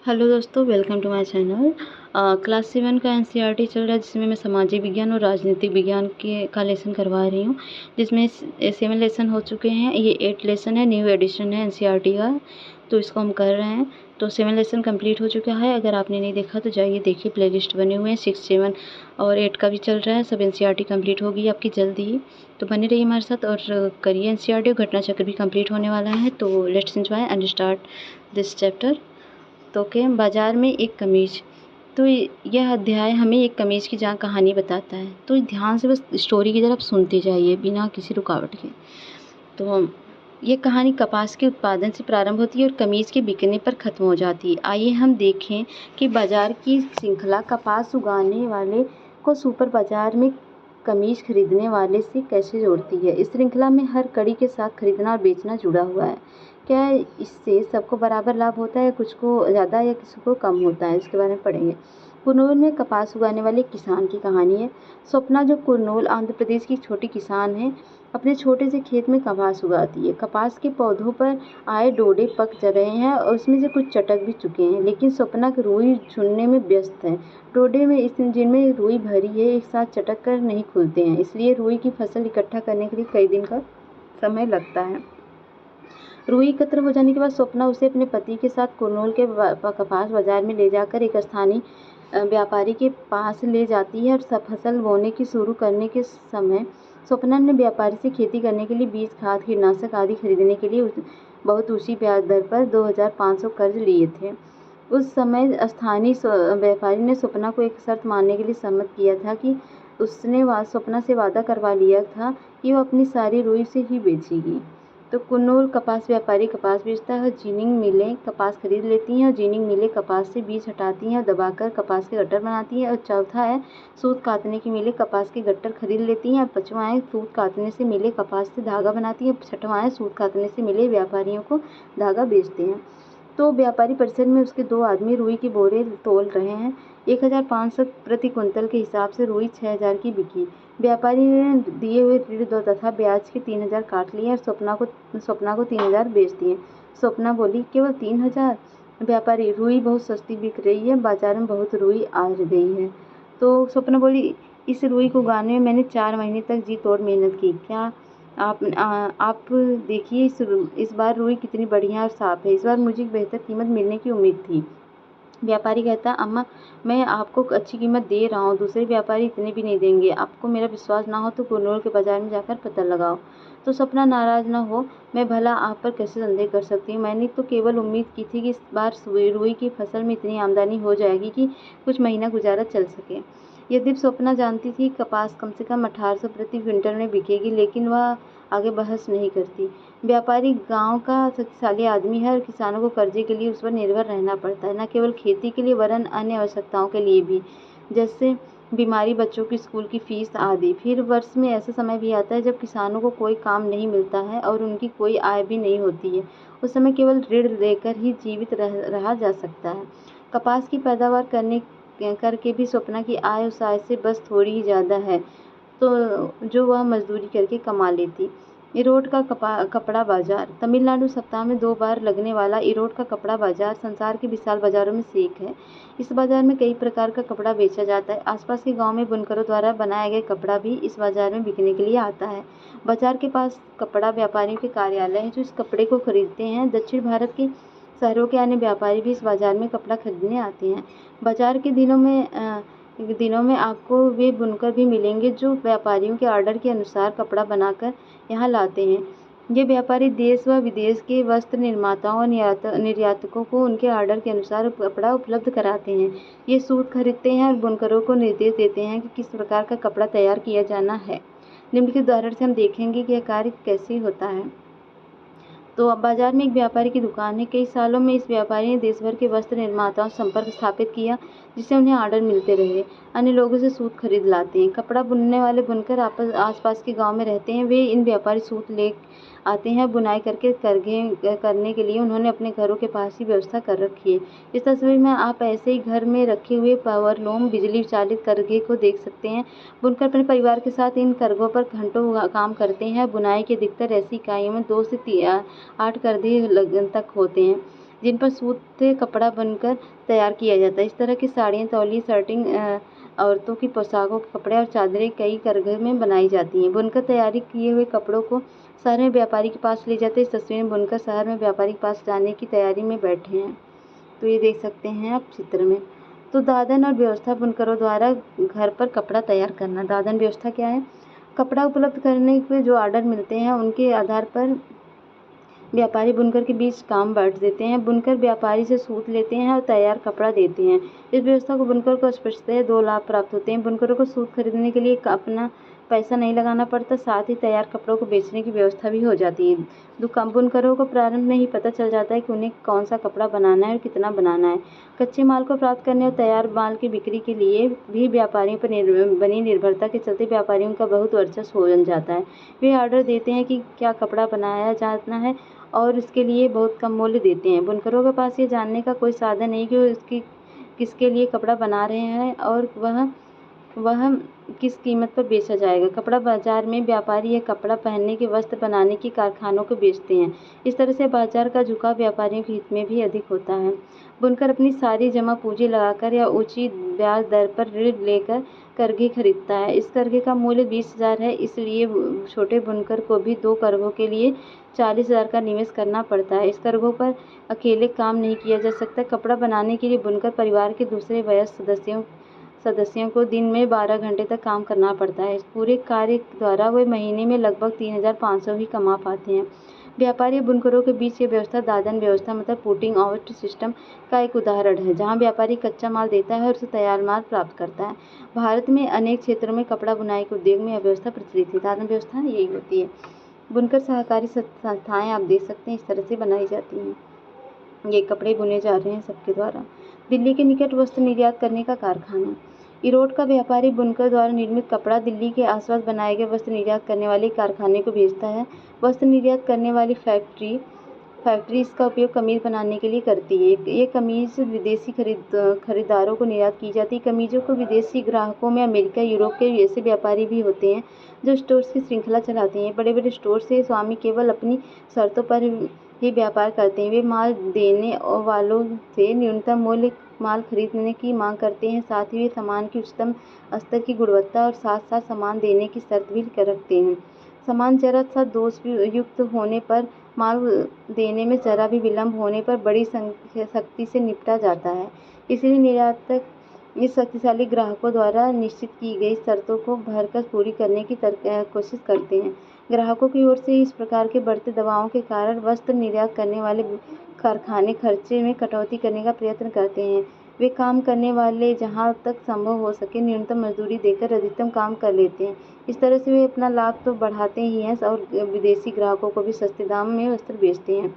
Hello दोस्तों, welcome to my channel. Class 7 का NCERT चल रहा है, जिसमें मैं सामाजिक विज्ञान और राजनीतिक विज्ञान का लेसन करवा रही हूँ, जिसमें 7 लेसन हो चुके हैं। ये 8 लेसन है, न्यू एडिशन है एनसीईआरटी का, तो इसको हम कर रहे हैं। तो 7 लेसन कंप्लीट हो चुका है। अगर आपने नहीं देखा तो जाइए देखिए, प्लेलिस्ट बने हुए हैं। 6, 7 और 8 का भी चल रहा है। सब एनसीईआरटी कंप्लीट होगी आपकी जल्दी ही, तो बने रहिए हमारे साथ और करिए एनसीईआरटी। और घटना चक्र भी कंप्लीट होने वाला है। तो let's enjoy and start this chapter. तो के बाजार में एक कमीज। तो यह अध्याय हमें एक कमीज की कहानी बताता है। तो ध्यान से बस स्टोरी की तरफ सुनते जाइए बिना किसी रुकावट के। तो ये कहानी कपास के उत्पादन से प्रारंभ होती है और कमीज के बिकने पर खत्म हो जाती है। आइए हम देखें कि बाजार की श्रृंखला कपास उगाने वाले को सुपर बाजार में कमीज खरीदने वाले से कैसे जोड़ती है। इस श्रृंखला में हर कड़ी के साथ खरीदना और बेचना जुड़ा हुआ है। क्या इससे सबको बराबर लाभ होता है, कुछ को ज़्यादा या किसी को कम होता है, इसके बारे में पढ़ेंगे। कुरनूल में कपास उगाने वाले किसान की कहानी है। स्वप्ना, जो कुरनूल आंध्र प्रदेश की छोटी किसान है, अपने छोटे से खेत में कपास उगाती है। कपास के पौधों पर आए डोडे पक जा रहे हैं और उसमें से कुछ चटक भी चुके हैं, लेकिन स्वप्ना रुई चुनने में व्यस्त है। डोडे में जिनमें रुई भरी है एक साथ चटक कर नहीं खुलते हैं, इसलिए रुई की फसल इकट्ठा करने के लिए कई दिन का समय लगता है। रुई एकत्र हो जाने के बाद स्वप्ना उसे अपने पति के साथ कुरनूल के कपास बाजार में ले जाकर एक स्थानीय व्यापारी के पास ले जाती है और फसल बोने की शुरू करने के समय स्वप्ना ने व्यापारी से खेती करने के लिए बीज, खाद, कीटनाशक आदि खरीदने के लिए बहुत ऊंची ब्याज दर पर 2500 कर्ज लिए थे। उस समय स्थानीय व्यापारी ने स्वप्ना को एक शर्त मानने के लिए सम्मत किया था कि उसने स्वप्ना से वादा करवा लिया था कि वह अपनी सारी रुई से ही बेचेगी। तो कुरनूल कपास व्यापारी कपास बेचता है, जिनिंग मिलें कपास खरीद लेती हैं और जिनिंग मिलें कपास से बीज हटाती हैं, दबाकर कपास के गट्टर बनाती हैं। और चौथा है सूत कातने की मिलें कपास के गट्टर खरीद लेती हैं। पांचवां है सूत कातने से मिलें कपास से धागा बनाती हैं। छठवां है सूत कातने से मिले व्यापारियों को धागा बेचते हैं। तो व्यापारी परिसर में उसके 2 आदमी रुई के बोरे तोल रहे हैं। 1500 प्रति कुंतल के हिसाब से रुई 6000 की बिकी। व्यापारी ने दिए हुए ऋण तथा ब्याज के 3000 काट लिए और स्वप्ना को 3000 बेच दिए। स्वप्ना बोली, केवल 3000? व्यापारी, रुई बहुत सस्ती बिक रही है, बाजार में बहुत रुई आ गई है। तो स्वप्ना बोली, इस रुई को उगाने में मैंने 4 महीने तक जी तोड़ मेहनत की। क्या आप देखिए इस बार रुई कितनी बढ़िया और साफ है। इस बार मुझे बेहतर कीमत मिलने की उम्मीद थी। व्यापारी कहता, अम्मा, मैं आपको अच्छी कीमत दे रहा हूँ, दूसरे व्यापारी इतने भी नहीं देंगे। आपको मेरा विश्वास ना हो तो कुरनूल के बाजार में जाकर पता लगाओ। तो स्वप्ना, नाराज ना हो, मैं भला आप पर कैसे संदेह कर सकती हूँ। मैंने तो केवल उम्मीद की थी कि इस बार रुई की फसल में इतनी आमदनी हो जाएगी कि कुछ महीना गुजारा चल सके। यद्यपि स्वप्ना जानती थी कपास कम से कम 1800 प्रति क्विंटल में बिकेगी, लेकिन वह आगे बहस नहीं करती। व्यापारी गांव का शक्तिशाली आदमी है और किसानों को कर्जे के लिए उस पर निर्भर रहना पड़ता है, न केवल खेती के लिए वरन अन्य आवश्यकताओं के लिए भी, जैसे बीमारी, बच्चों की स्कूल की फीस आदि। फिर वर्ष में ऐसा समय भी आता है जब किसानों को कोई काम नहीं मिलता है और उनकी कोई आय भी नहीं होती है। उस समय केवल ऋण लेकर ही जीवित रहा जा सकता है। कपास की पैदावार करके भी स्वप्ना की आय उस आय से बस थोड़ी ही ज़्यादा है तो जो वह मजदूरी करके कमा लेती। इरोड का कपड़ा बाजार। तमिलनाडु सप्ताह में 2 बार लगने वाला इरोड का कपड़ा बाजार संसार के विशाल बाजारों में से एक है। इस बाजार में कई प्रकार का कपड़ा बेचा जाता है। आसपास के गांव में बुनकरों द्वारा बनाया गया कपड़ा भी इस बाजार में बिकने के लिए आता है। बाजार के पास कपड़ा व्यापारियों के कार्यालय हैं जो इस कपड़े को खरीदते हैं। दक्षिण भारत के शहरों के अन्य व्यापारी भी इस बाजार में कपड़ा खरीदने आते हैं। बाजार के दिनों में आपको वे बुनकर भी मिलेंगे जो व्यापारियों के ऑर्डर के अनुसार कपड़ा बनाकर यहाँ लाते हैं। ये व्यापारी देश व विदेश के वस्त्र निर्माताओं और निर्यातकों को उनके ऑर्डर के अनुसार कपड़ा उपलब्ध कराते हैं। ये सूत खरीदते हैं और बुनकरों को निर्देश देते हैं कि किस प्रकार का कपड़ा तैयार किया जाना है। निम्नलिखित उदाहरण से हम देखेंगे कि यह कार्य कैसे होता है। तो अब बाजार में एक व्यापारी की दुकान है। कई सालों में इस व्यापारी ने देश भर के वस्त्र निर्माताओं से संपर्क स्थापित किया, जिससे उन्हें ऑर्डर मिलते रहे। अन्य लोगों से सूत खरीद लाते हैं। कपड़ा बुनने वाले बुनकर आसपास के गांव में रहते हैं। वे इन व्यापारी सूत ले आते हैं। बुनाई करने के लिए उन्होंने अपने घरों के पास ही व्यवस्था कर रखी है। इस तस्वीर में आप ऐसे ही घर में रखे हुए पावरलूम बिजली चालित करघे को देख सकते हैं। बुनकर अपने परिवार के साथ इन करघों पर घंटों काम करते हैं। बुनाई की अधिकतर ऐसी इकाइयों में 2 से 8 करघे तक होते हैं। जिन पर सूत से कपड़ा बनकर तैयार किया जाता है। इस तरह की साड़ियाँ, तौलिए, शर्टिंग, औरतों की पोशाकों के कपड़े और चादरें कई करघे में बनाई जाती हैं। बुनकर तैयारी किए हुए कपड़ों को शहर में व्यापारी के पास ले जाते हैं। इस तस्वीर में बुनकर शहर में व्यापारी के पास जाने की तैयारी में बैठे हैं। तो ये देख सकते हैं आप चित्र में। तो दादन और व्यवस्था बुनकरों द्वारा घर पर कपड़ा तैयार करना। दादन व्यवस्था क्या है? कपड़ा उपलब्ध करने के जो ऑर्डर मिलते हैं उनके आधार पर व्यापारी बुनकर के बीच काम बांट देते हैं। बुनकर व्यापारी से सूत लेते हैं और तैयार कपड़ा देते हैं। इस व्यवस्था को बुनकर को स्पष्टतः 2 लाभ प्राप्त होते हैं। बुनकरों को सूत खरीदने के लिए अपना पैसा नहीं लगाना पड़ता, साथ ही तैयार कपड़ों को बेचने की व्यवस्था भी हो जाती है। दुकान बुनकरों को प्रारंभ में ही पता चल जाता है कि उन्हें कौन सा कपड़ा बनाना है और कितना बनाना है। कच्चे माल को प्राप्त करने और तैयार माल की बिक्री के लिए भी व्यापारियों पर बनी निर्भरता के चलते व्यापारियों का बहुत वर्चस्व हो जाता है। वे ऑर्डर देते हैं कि क्या कपड़ा बनाया जाना है और इसके लिए बहुत कम मूल्य देते हैं। बुनकरों के पास ये जानने का कोई साधन नहीं कि वो किसके लिए कपड़ा बना रहे हैं और वह किस कीमत पर बेचा जाएगा। कपड़ा बाजार में व्यापारी यह कपड़ा पहनने के वस्त्र बनाने की कारखानों को बेचते हैं। इस तरह से बाजार का झुकाव व्यापारियों के हित में भी अधिक होता है। बुनकर अपनी सारी जमा पूंजी लगाकर या ऊंची ब्याज दर पर ऋण लेकर करघे खरीदता है। इस करघे का मूल्य 20,000 है, इसलिए छोटे बुनकर को भी 2 करघों के लिए 40,000 का निवेश करना पड़ता है। इस करघों पर अकेले काम नहीं किया जा सकता। कपड़ा बनाने के लिए बुनकर परिवार के दूसरे वयस्क सदस्यों को दिन में 12 घंटे तक काम करना पड़ता है। इस पूरे कार्य द्वारा वे महीने में लगभग 3,500 ही कमा पाते हैं। व्यापारी बुनकरों के बीच ये व्यवस्था दादन व्यवस्था मतलब पुटिंग आउट सिस्टम का एक उदाहरण है, जहां व्यापारी कच्चा माल देता है और उसे तैयार माल प्राप्त करता है। भारत में अनेक क्षेत्रों में कपड़ा बुनाई के उद्योग में यह व्यवस्था प्रचलित है। दादन व्यवस्था यही होती है। बुनकर सहकारी संस्थाएं आप देख सकते हैं इस तरह से बनाई जाती हैं। ये कपड़े बुने जा रहे हैं सबके द्वारा। दिल्ली के निकट वस्त्र निर्यात करने का कारखाना। इरोड का व्यापारी बुनकर द्वारा निर्मित कपड़ा दिल्ली के आसपास बनाए गए वस्त्र निर्यात करने वाले कारखाने को भेजता है। वस्त्र निर्यात करने वाली फैक्ट्री इसका उपयोग कमीज बनाने के लिए करती है। ये कमीज विदेशी खरीदारों को निर्यात की जाती है। कमीजों को विदेशी ग्राहकों में अमेरिका, यूरोप के ऐसे व्यापारी भी होते हैं जो स्टोर्स की श्रृंखला चलाते हैं। बड़े बड़े स्टोर से स्वामी केवल अपनी शर्तों पर ही व्यापार करते हैं। वे माल देने वालों से न्यूनतम मूल्य माल खरीदने की मांग करते हैं। साथ ही वे सामान की उच्चतम स्तर की गुणवत्ता और साथ साथ सामान देने की शर्त भी रखते हैं। सामान जरा सा दोष युक्त होने पर, माल देने में जरा भी विलम्ब होने पर बड़ी सख्ती से निपटा जाता है। इसलिए निर्यातक इस शक्तिशाली ग्राहकों द्वारा निश्चित की गई शर्तों को भरकर पूरी करने की कोशिश करते हैं। ग्राहकों की ओर से इस प्रकार के बढ़ते दबावों के कारण वस्त्र निर्यात करने वाले कारखाने खर्चे में कटौती करने का प्रयत्न करते हैं। वे काम करने वाले जहां तक संभव हो सके न्यूनतम मजदूरी देकर अधिकतम काम कर लेते हैं। इस तरह से वे अपना लाभ तो बढ़ाते ही हैं और विदेशी ग्राहकों को भी सस्ते दाम में वस्त्र बेचते हैं।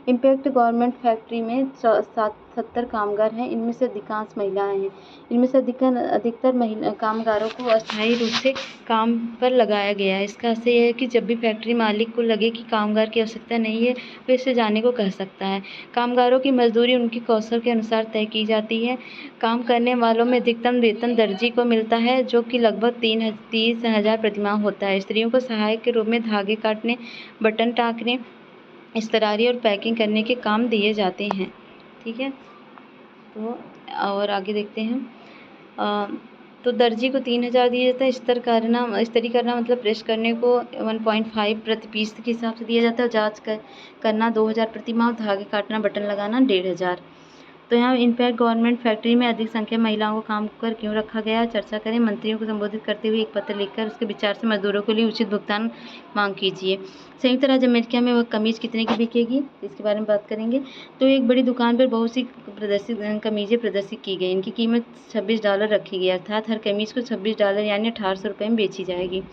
इम्पैक्ट गारमेंट फैक्ट्री में 70 कामगार हैं। इनमें से अधिकांश महिलाएं हैं। इनमें से अधिकतर महिला कामगारों को अस्थायी रूप से काम पर लगाया गया है। इसका अर्थ यह है कि जब भी फैक्ट्री मालिक को लगे कि कामगार की आवश्यकता नहीं है, वे इसे जाने को कह सकता है। कामगारों की मजदूरी उनके कौशल के अनुसार तय की जाती है। काम करने वालों में अधिकतम वेतन दर्जी को मिलता है, जो कि लगभग 30,000 प्रतिमाह होता है। स्त्रियों को सहायक के रूप में धागे काटने, बटन टाँकने, इस्तरारी और पैकिंग करने के काम दिए जाते हैं। ठीक है, तो और आगे देखते हैं। तो दर्जी को 3,000 दिया जाता है। इस्त्री करना मतलब प्रेस करने को 1.5 प्रति पीस के हिसाब से दिया जाता है। जांच करना 2,000 प्रति माह। धागे काटना, बटन लगाना 1,500। तो यहाँ इम्पैक्ट गवर्नमेंट फैक्ट्री में अधिक संख्या महिलाओं को काम पर क्यों रखा गया, चर्चा करें। मंत्रियों को संबोधित करते हुए एक पत्र लिखकर उसके विचार से मजदूरों के लिए उचित भुगतान मांग कीजिए। संयुक्त राज्य अमेरिका में वह कमीज कितने की बिकेगी, इसके बारे में बात करेंगे। तो एक बड़ी दुकान पर बहुत सी कमीजें प्रदर्शित की गई। इनकी कीमत $26 रखी गई, अर्थात हर कमीज को $26 यानी 1,800 रुपये में बेची जाएगी।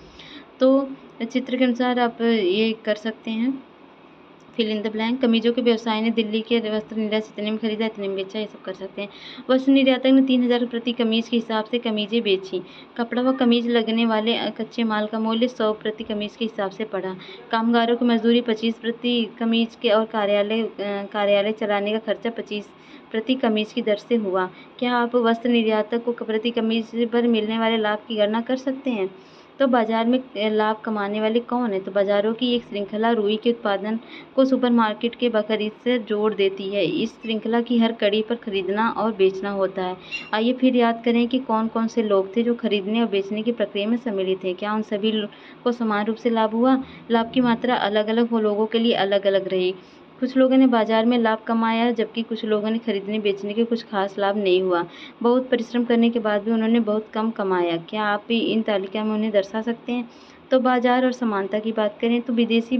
तो चित्र के अनुसार आप ये कर सकते हैं, फिल इन द ब्लैंक। कमीजों के व्यवसाय ने दिल्ली के वस्त्र निर्यात इतने में खरीदा, इतने में बेचा, ये सब कर सकते हैं। वस्त्र निर्यातक ने 3,000 प्रति कमीज के हिसाब से कमीजें बेची। कपड़ा व कमीज लगने वाले कच्चे माल का मूल्य 100 प्रति कमीज के हिसाब से पड़ा। कामगारों की मजदूरी 25 प्रति कमीज के और कार्यालय चलाने का खर्चा 25 प्रति कमीज की दर से हुआ। क्या आप वस्त्र निर्यातक को प्रति कमीज पर मिलने वाले लाभ की गणना कर सकते हैं? तो बाज़ार में लाभ कमाने वाले कौन हैं? तो बाज़ारों की एक श्रृंखला रुई के उत्पादन को सुपरमार्केट के खरीद से जोड़ देती है। इस श्रृंखला की हर कड़ी पर खरीदना और बेचना होता है। आइए फिर याद करें कि कौन-कौन से लोग थे जो खरीदने और बेचने की प्रक्रिया में सम्मिलित थे। क्या उन सभी को समान रूप से लाभ हुआ? लाभ की मात्रा अलग-अलग लोगों के लिए अलग-अलग रही। कुछ लोगों ने बाज़ार में लाभ कमाया, जबकि कुछ लोगों ने खरीदने-बेचने के कुछ खास लाभ नहीं हुआ। बहुत परिश्रम करने के बाद भी उन्होंने बहुत कम कमाया। क्या आप भी इन तालिका में उन्हें दर्शा सकते हैं? तो बाज़ार और समानता की बात करें तो विदेशी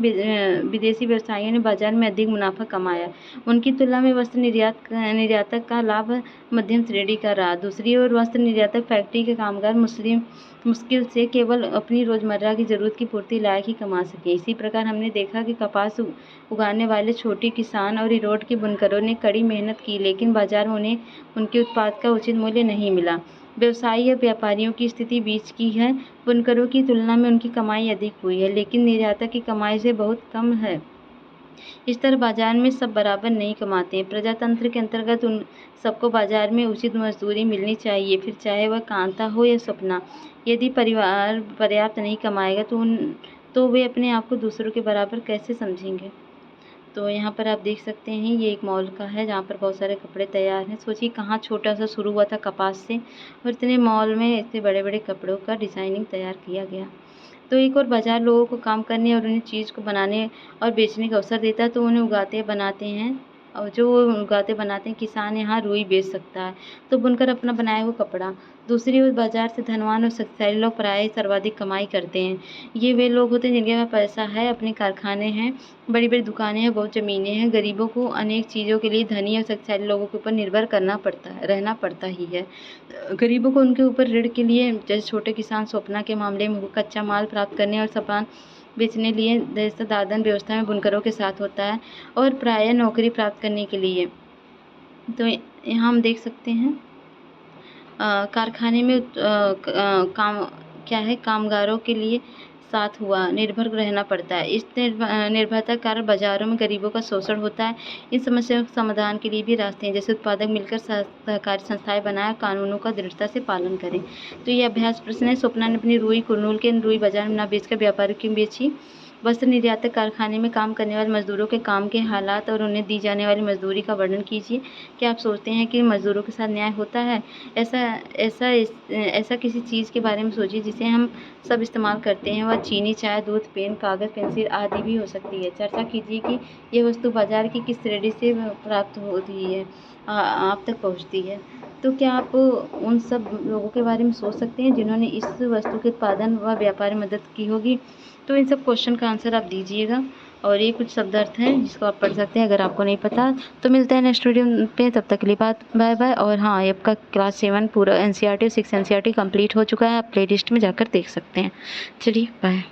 व्यवसायियों ने बाज़ार में अधिक मुनाफ़ा कमाया। उनकी तुलना में वस्त्र निर्यातक का लाभ मध्यम श्रेणी का रहा। दूसरी ओर वस्त्र निर्यातक फैक्ट्री के कामगार मुश्किल से केवल अपनी रोज़मर्रा की ज़रूरत की पूर्ति लायक ही कमा सके। इसी प्रकार हमने देखा कि कपास उगाने वाले छोटे किसान और इरोड के बुनकरों ने कड़ी मेहनत की, लेकिन बाज़ार में उन्हें उनके उत्पाद का उचित मूल्य नहीं मिला। व्यवसायी या व्यापारियों की स्थिति बीच की है। बुनकरों की तुलना में उनकी कमाई अधिक हुई है, लेकिन निर्यातक की कमाई से बहुत कम है। इस तरह बाज़ार में सब बराबर नहीं कमाते हैं। प्रजातंत्र के अंतर्गत उन सबको बाज़ार में उचित मजदूरी मिलनी चाहिए, फिर चाहे वह कांता हो या सपना। यदि परिवार पर्याप्त नहीं कमाएगा तो वे अपने आप को दूसरों के बराबर कैसे समझेंगे? तो यहाँ पर आप देख सकते हैं, ये एक मॉल का है जहाँ पर बहुत सारे कपड़े तैयार हैं। सोचिए कहाँ छोटा-सा शुरू हुआ था कपास से और इतने मॉल में इतने बड़े-बड़े कपड़ों का डिज़ाइनिंग तैयार किया गया। तो एक और बाज़ार लोगों को काम करने और उन्हें चीज़ को बनाने और बेचने का अवसर देता है, तो उन्हें उगाते बनाते हैं और जो उगाते बनाते हैं किसान यहाँ रुई बेच सकता है, तो बुनकर अपना बनाया हुआ कपड़ा। दूसरी ओर बाज़ार से धनवान और शक्तिशाली लोग प्रायः सर्वाधिक कमाई करते हैं। ये वे लोग होते हैं जिनके पास पैसा है, अपने कारखाने हैं, बड़ी-बड़ी दुकानें हैं, बहुत ज़मीनें हैं। गरीबों को अनेक चीज़ों के लिए धनी और शक्तिशाली लोगों के ऊपर निर्भर रहना पड़ता ही है। गरीबों को उनके ऊपर ऋण के लिए, जैसे छोटे किसान स्वप्ना के मामले में, वो कच्चा माल प्राप्त करने और सामान बेचने लिए जैसे दादन व्यवस्था में बुनकरों के साथ होता है और प्रायः नौकरी प्राप्त करने के लिए। तो यहाँ हम देख सकते हैं कारखाने में काम क्या है, कामगारों के लिए साथ हुआ निर्भर रहना पड़ता है। इस निर्भरता के कारण बाज़ारों में गरीबों का शोषण होता है। इन समस्याओं के समाधान के लिए भी रास्ते हैं, जैसे उत्पादक मिलकर सहकारी संस्थाएं बनाएं और कानूनों का दृढ़ता से पालन करें। तो ये अभ्यास प्रश्न है। स्वप्ना ने अपनी रुई कुरनूल के रुई बाज़ार में ना बेचकर व्यापारियों की बेची। वस्त्र निर्यातक कारखाने में काम करने वाले मजदूरों के काम के हालात और उन्हें दी जाने वाली मजदूरी का वर्णन कीजिए। क्या आप सोचते हैं कि मजदूरों के साथ न्याय होता है? ऐसा किसी चीज़ के बारे में सोचिए जिसे हम सब इस्तेमाल करते हैं। वह चीनी, चाय, दूध, पेन, कागज़, पेंसिल आदि भी हो सकती है। चर्चा कीजिए कि यह वस्तु बाज़ार की किस श्रेणी से प्राप्त होती है, आप तक पहुँचती है। तो क्या आप उन सब लोगों के बारे में सोच सकते हैं जिन्होंने इस वस्तु के उत्पादन व व्यापार में मदद की होगी? तो इन सब क्वेश्चन का आंसर आप दीजिएगा और ये कुछ शब्दार्थ हैं जिसको आप पढ़ सकते हैं अगर आपको नहीं पता। तो मिलते हैं नेक्स्ट वीडियो पे, तब तक के लिए बाय बाय। और हाँ, ये आपका क्लास 7 पूरा एनसीईआरटी और 6 एनसीईआरटी कंप्लीट हो चुका है, आप प्लेलिस्ट में जाकर देख सकते हैं। चलिए बाय।